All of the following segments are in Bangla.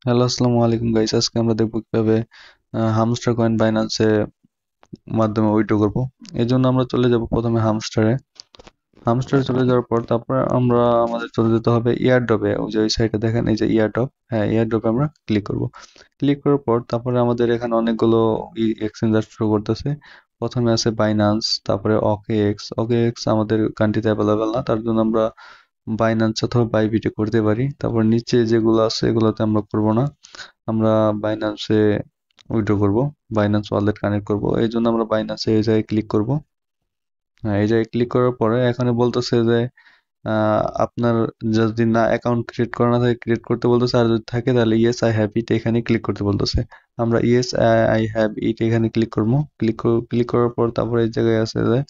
হ্যালো, আসসালামু আলাইকুম গাইস। আজকে আমরা দেখবো কিভাবে হামস্টার কয়েন বাইন্যান্সে মাধ্যমে উইথড্র করব। এই জন্য আমরা চলে যাব প্রথমে হামস্টারে চলে যাওয়ার পর তারপর আমরা আমাদের চলে যেতে হবে ইয়ারড্রপে। ওই যে ওই সাইডে দেখেন, এই যে ইয়ারড্রপ, হ্যাঁ ইয়ারড্রপে আমরা ক্লিক করব। ক্লিক করার পর তারপরে আমাদের এখানে অনেকগুলো এক্সচেঞ্জ শুরু করতেছে। প্রথমে আছে বাইন্যান্স, তারপরে ওকেএক্স আমাদের কান্ট্রিতে অ্যাভেলেবেল না, তার জন্য আমরা বাইন্যান্স অথবা বাইবিটে করতে পারি। তারপর নিচে যেগুলো আছে এগুলোতে আমরা করব না, আমরা বাইন্যান্সে উইথড্র করব, বাইন্যান্স ওয়ালেট কানেক্ট করব। এই জন্য আমরা বাইন্যান্সে এই জায়গায় ক্লিক করব। হ্যাঁ, এই জায়গায় ক্লিক করার পরে এখানে বলতেছে যে আপনার যদি না অ্যাকাউন্ট ক্রিয়েট করা না থাকে ক্রিয়েট করতে বলতেছে, আর যদি থাকে তাহলে ইয়েস আই হ্যাভ ইট এখানে ক্লিক করতে বলতেছে। আমরা ইয়েস আই হ্যাভ ইট এখানে ক্লিক করবো। ক্লিক করার পর তারপরে এই জায়গায় আছে যে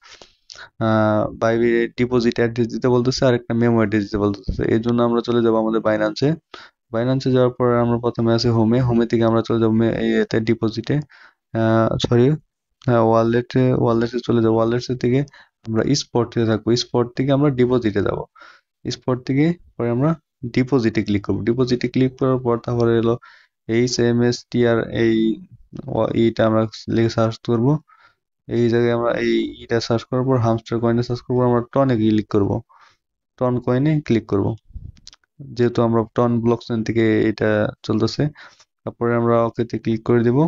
বাইবি ডিপোজিট অ্যাড্রেস দিতে বলতেছে আর একটা মেমো অ্যাড্রেস দিতে বলতেছে। এই জন্য আমরা চলে যাবো আমাদের বাইন্যান্সে যাওয়ার পর আমরা প্রথমে আছে হোমে থেকে আমরা চলে যাবো এতে ডিপোজিটে, সরি, হ্যাঁ ওয়ালেটে চলে যাবো। ওয়ালেটে থেকে আমরা স্পটে থাকবো, স্পট থেকে আমরা ডিপোজিটে যাব। স্পট থেকে পরে আমরা ডিপোজিটে ক্লিক করবো। ডিপোজিটে ক্লিক করার পর তারপরে এলো HMSTR, এইটা আমরা লিখে সার্চ করবো। এই জায়গায় আমরা এইটা সার্চ করার পর হামস্টার কয়েনে সার্চ করবো, আমরা টনে ক্লিক করব। টন কয়েনে ক্লিক করব, যেহেতু আমরা টন ব্লক চেইন থেকে এটা চলতেছে। তারপরে আমরা ওকেতে ক্লিক করে দিব।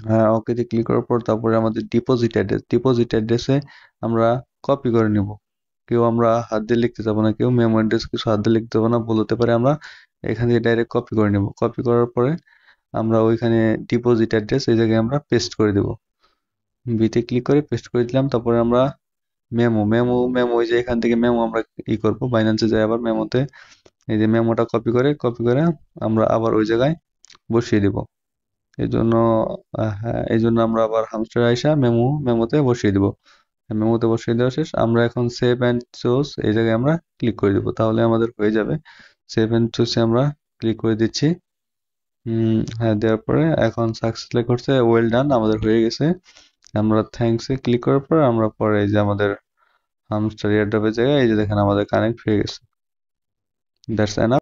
হ্যাঁ, ওকেতে ক্লিক করার পর তারপরে আমাদের ডিপোজিট অ্যাড্রেসে আমরা কপি করে নিব। কেউ আমরা হাত দিয়ে লিখতে যাবো না, কেউ মেমো অ্যাড্রেস কিছু হাত দিয়ে লিখতে যাবো না, বলতে পারে আমরা এখান থেকে ডাইরেক্ট কপি করে নিব। কপি করার পরে আমরা ওইখানে ডিপোজিট অ্যাড্রেস এই জায়গায় আমরা পেস্ট করে দেব। বিতে ক্লিক করে পেস্ট করে দিলাম। তারপরে আমরা মেমো ওই যে এখান থেকে মেমো আমরা করব, বাইন্যান্সে যাই আবার মেমোতে, এই যে মেমোটা কপি করে আমরা আবার ওই জায়গায় বসিয়ে দিব। এই জন্য হ্যাঁ, এই জন্য আমরা আবার হামস্টার আইসা মেমোতে বসিয়ে দিব। মেমোতে বসিয়ে দেওয়া শেষ, আমরা এখন সেভ অ্যান্ড চুজ এই জায়গায় আমরা ক্লিক করে দিব, তাহলে আমাদের হয়ে যাবে। সেভ অ্যান্ড চুজে আমরা ক্লিক করে দিচ্ছি। হ্যাঁ, দেওয়ার পরে এখন সাকসেসফুলি করছে, ওয়েল ডান, আমাদের হয়ে গেছে। আমরা থ্যাঙ্কস এ ক্লিক করার পর আমরা পরে এই যে আমাদের হামস্টার এয়ারড্রপের জায়গায় এই যে দেখেন আমাদের কানেক্ট হয়ে গেছে। That's enough.